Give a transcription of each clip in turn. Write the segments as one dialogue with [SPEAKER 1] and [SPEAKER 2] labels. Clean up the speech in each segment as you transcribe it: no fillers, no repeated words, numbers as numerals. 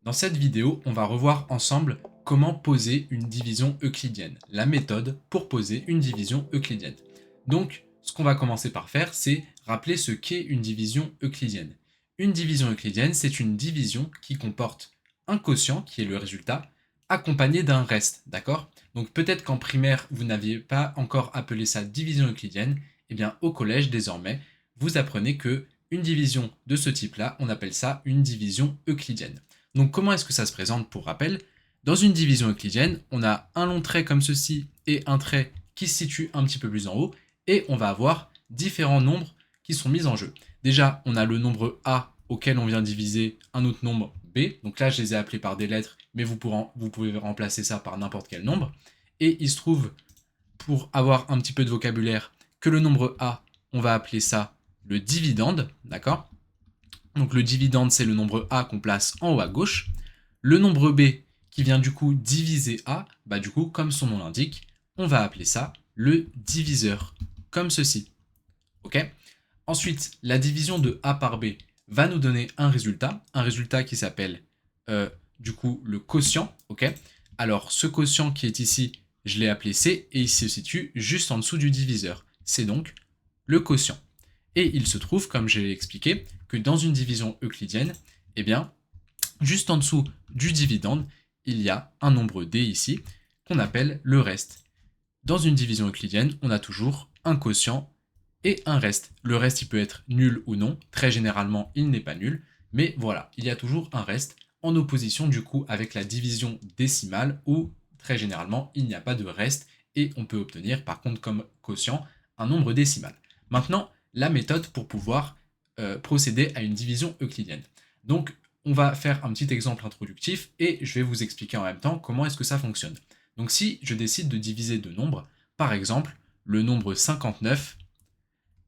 [SPEAKER 1] Dans cette vidéo, on va revoir ensemble comment poser une division euclidienne, la méthode pour poser une division euclidienne. Donc, ce qu'on va commencer par faire, c'est rappeler ce qu'est une division euclidienne. Une division euclidienne, c'est une division qui comporte un quotient, qui est le résultat, accompagné d'un reste, d'accord? Donc peut-être qu'en primaire, vous n'aviez pas encore appelé ça division euclidienne, et bien au collège, désormais, vous apprenez que une division de ce type-là, on appelle ça une division euclidienne. Donc comment est-ce que ça se présente pour rappel? Dans une division euclidienne, on a un long trait comme ceci et un trait qui se situe un petit peu plus en haut, et on va avoir différents nombres qui sont mis en jeu. Déjà, on a le nombre A auquel on vient diviser un autre nombre B, donc là je les ai appelés par des lettres, mais vous pouvez remplacer ça par n'importe quel nombre, et il se trouve, pour avoir un petit peu de vocabulaire, que le nombre A, on va appeler ça le dividende, d'accord? Donc le dividende, c'est le nombre A qu'on place en haut à gauche. Le nombre B, qui vient du coup diviser A, bah du coup, comme son nom l'indique, on va appeler ça le diviseur, comme ceci. Ok? Ensuite, la division de A par B va nous donner un résultat qui s'appelle du coup le quotient. Ok? Alors ce quotient qui est ici, je l'ai appelé C, et il se situe juste en dessous du diviseur. C'est donc le quotient. Et il se trouve, comme j'ai expliqué, que dans une division euclidienne, eh bien, juste en dessous du dividende, il y a un nombre D ici, qu'on appelle le reste. Dans une division euclidienne, on a toujours un quotient et un reste. Le reste, il peut être nul ou non. Très généralement, il n'est pas nul. Mais voilà, il y a toujours un reste en opposition du coup avec la division décimale où très généralement, il n'y a pas de reste et on peut obtenir par contre comme quotient un nombre décimal. Maintenant, la méthode pour pouvoir procéder à une division euclidienne. Donc, on va faire un petit exemple introductif et je vais vous expliquer en même temps comment est-ce que ça fonctionne. Donc, si je décide de diviser deux nombres, par exemple, le nombre 59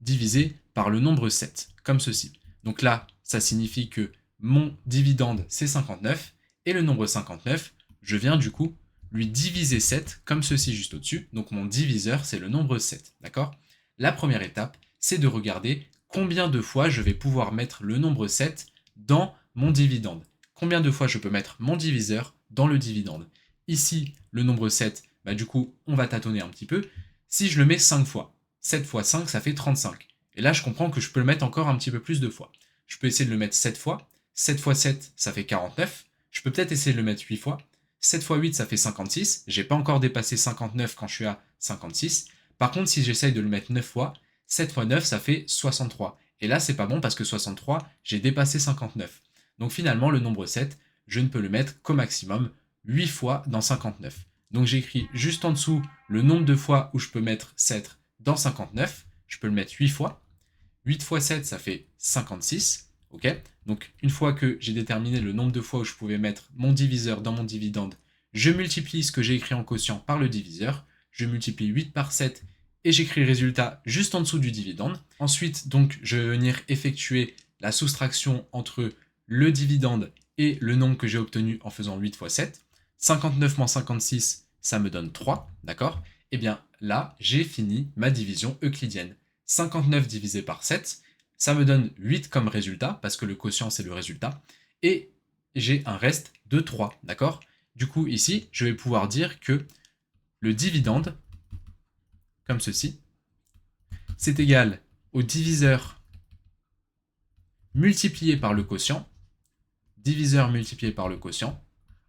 [SPEAKER 1] divisé par le nombre 7, comme ceci. Donc là, ça signifie que mon dividende, c'est 59, et le nombre 59, je viens du coup lui diviser 7, comme ceci juste au-dessus. Donc mon diviseur, c'est le nombre 7, d'accord? La première étape, c'est de regarder combien de fois je vais pouvoir mettre le nombre 7 dans mon dividende. Combien de fois je peux mettre mon diviseur dans le dividende. Ici, le nombre 7, bah du coup, on va tâtonner un petit peu. Si je le mets 5 fois, 7 fois 5, ça fait 35. Et là, je comprends que je peux le mettre encore un petit peu plus de fois. Je peux essayer de le mettre 7 fois. 7 fois 7, ça fait 49. Je peux peut-être essayer de le mettre 8 fois. 7 fois 8, ça fait 56. J'ai pas encore dépassé 59 quand je suis à 56. Par contre, si j'essaye de le mettre 9 fois, 7 fois 9, ça fait 63. Et là, c'est pas bon parce que 63, j'ai dépassé 59. Donc finalement, le nombre 7, je ne peux le mettre qu'au maximum 8 fois dans 59. Donc j'écris juste en dessous le nombre de fois où je peux mettre 7 dans 59. Je peux le mettre 8 fois. 8 fois 7, ça fait 56. Ok? Donc une fois que j'ai déterminé le nombre de fois où je pouvais mettre mon diviseur dans mon dividende, je multiplie ce que j'ai écrit en quotient par le diviseur. Je multiplie 8 par 7 et j'écris le résultat juste en dessous du dividende. Ensuite, donc, je vais venir effectuer la soustraction entre le dividende et le nombre que j'ai obtenu en faisant 8 fois 7. 59 moins 56, ça me donne 3, d'accord? Et bien là, j'ai fini ma division euclidienne. 59 divisé par 7, ça me donne 8 comme résultat, parce que le quotient c'est le résultat, et j'ai un reste de 3, d'accord? Du coup, ici, je vais pouvoir dire que le dividende, comme ceci, c'est égal au diviseur multiplié par le quotient, diviseur multiplié par le quotient,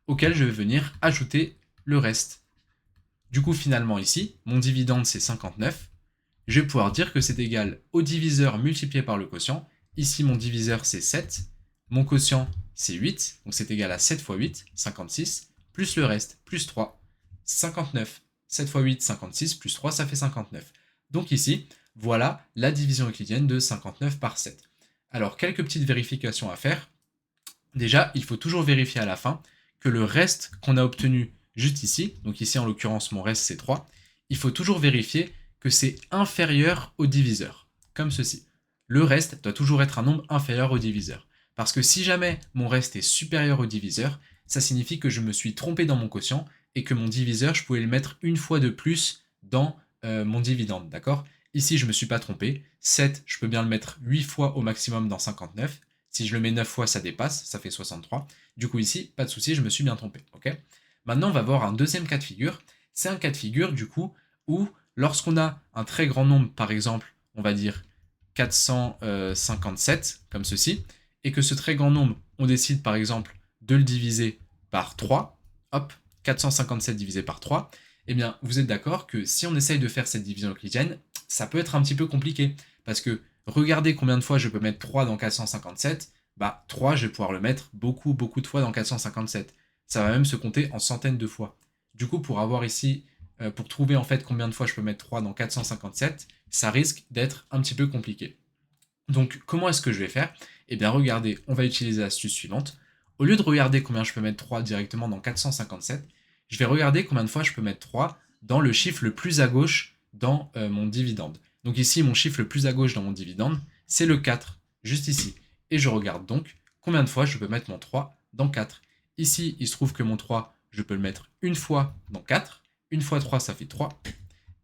[SPEAKER 1] auquel je vais venir ajouter le reste. Du coup, finalement, ici, mon dividende, c'est 59. Je vais pouvoir dire que c'est égal au diviseur multiplié par le quotient. Ici, mon diviseur, c'est 7. Mon quotient, c'est 8. Donc, c'est égal à 7 fois 8, 56, plus le reste, plus 3, 59. 7 fois 8, 56, plus 3, ça fait 59. Donc ici, voilà la division euclidienne de 59 par 7. Alors, quelques petites vérifications à faire. Déjà, il faut toujours vérifier à la fin que le reste qu'on a obtenu juste ici, donc ici en l'occurrence mon reste c'est 3, il faut toujours vérifier que c'est inférieur au diviseur, comme ceci. Le reste doit toujours être un nombre inférieur au diviseur. Parce que si jamais mon reste est supérieur au diviseur, ça signifie que je me suis trompé dans mon quotient et que mon diviseur, je pouvais le mettre une fois de plus dans mon dividende, d'accord? Ici, je ne me suis pas trompé. 7, je peux bien le mettre 8 fois au maximum dans 59. Si je le mets 9 fois, ça dépasse, ça fait 63. Du coup ici, pas de souci, je me suis bien trompé. Ok. Maintenant, on va voir un deuxième cas de figure. C'est un cas de figure du coup où lorsqu'on a un très grand nombre, par exemple, on va dire 457, comme ceci, et que ce très grand nombre, on décide par exemple de le diviser par 3, hop, 457 divisé par 3, eh bien, vous êtes d'accord que si on essaye de faire cette division euclidienne, ça peut être un petit peu compliqué, parce que regardez combien de fois je peux mettre 3 dans 457, bah 3, je vais pouvoir le mettre beaucoup de fois dans 457. Ça va même se compter en centaines de fois. Du coup, pour avoir ici, pour trouver en fait combien de fois je peux mettre 3 dans 457, ça risque d'être un petit peu compliqué. Donc, comment est-ce que je vais faire? Eh bien, regardez, on va utiliser l'astuce suivante. Au lieu de regarder combien je peux mettre 3 directement dans 457, je vais regarder combien de fois je peux mettre 3 dans le chiffre le plus à gauche dans mon dividende. Donc ici, mon chiffre le plus à gauche dans mon dividende, c'est le 4, juste ici. Et je regarde donc combien de fois je peux mettre mon 3 dans 4. Ici, il se trouve que mon 3, je peux le mettre une fois dans 4. Une fois 3, ça fait 3.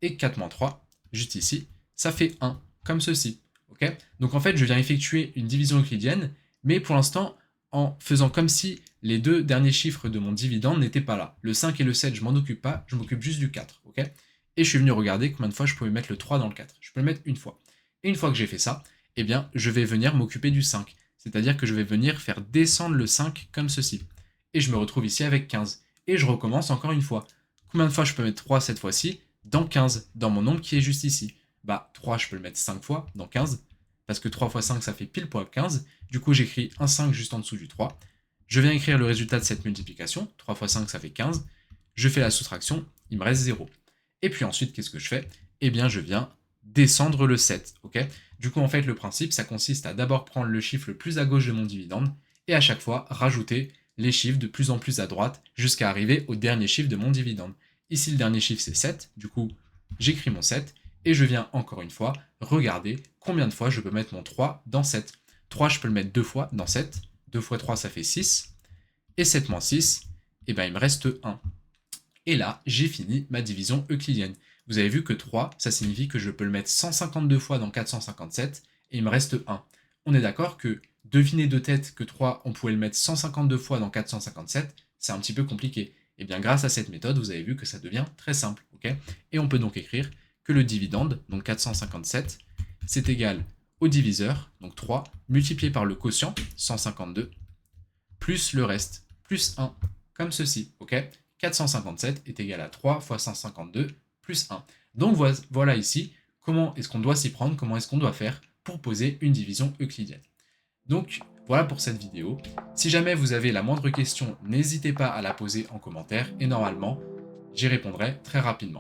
[SPEAKER 1] Et 4 moins 3, juste ici, ça fait 1, comme ceci. Okay. Donc en fait, je viens effectuer une division euclidienne, mais pour l'instant, en faisant comme si les deux derniers chiffres de mon dividende n'étaient pas là. Le 5 et le 7, je m'en occupe pas, je m'occupe juste du 4. Okay. Et je suis venu regarder combien de fois je pouvais mettre le 3 dans le 4. Je peux le mettre une fois. Et une fois que j'ai fait ça, eh bien, je vais venir m'occuper du 5. C'est-à-dire que je vais venir faire descendre le 5 comme ceci. Et je me retrouve ici avec 15. Et je recommence encore une fois. Combien de fois je peux mettre 3 cette fois-ci? Dans 15, dans mon nombre qui est juste ici. Bah 3, je peux le mettre 5 fois dans 15, parce que 3 fois 5, ça fait pile poil 15. Du coup, j'écris un 5 juste en dessous du 3. Je viens écrire le résultat de cette multiplication. 3 fois 5, ça fait 15. Je fais la soustraction, il me reste 0. Et puis ensuite, qu'est-ce que je fais? Eh bien, je viens descendre le 7. Okay. Du coup, en fait, le principe, ça consiste à d'abord prendre le chiffre le plus à gauche de mon dividende, et à chaque fois, rajouter les chiffres de plus en plus à droite, jusqu'à arriver au dernier chiffre de mon dividende. Ici, le dernier chiffre, c'est 7. Du coup, j'écris mon 7. Et je viens encore une fois regarder combien de fois je peux mettre mon 3 dans 7. 3, je peux le mettre 2 fois dans 7. 2 fois 3, ça fait 6. Et 7 moins 6, eh ben, il me reste 1. Et là, j'ai fini ma division euclidienne. Vous avez vu que 3, ça signifie que je peux le mettre 152 fois dans 457, et il me reste 1. On est d'accord que deviner de tête que 3, on pouvait le mettre 152 fois dans 457, c'est un petit peu compliqué. Et bien grâce à cette méthode, vous avez vu que ça devient très simple. Okay. Et on peut donc écrire que le dividende, donc 457, c'est égal au diviseur, donc 3, multiplié par le quotient, 152, plus le reste, plus 1, comme ceci. Okay. 457 est égal à 3 fois 152 plus 1. Donc voilà ici comment est-ce qu'on doit s'y prendre, comment est-ce qu'on doit faire pour poser une division euclidienne. Donc voilà pour cette vidéo. Si jamais vous avez la moindre question, n'hésitez pas à la poser en commentaire et normalement, j'y répondrai très rapidement.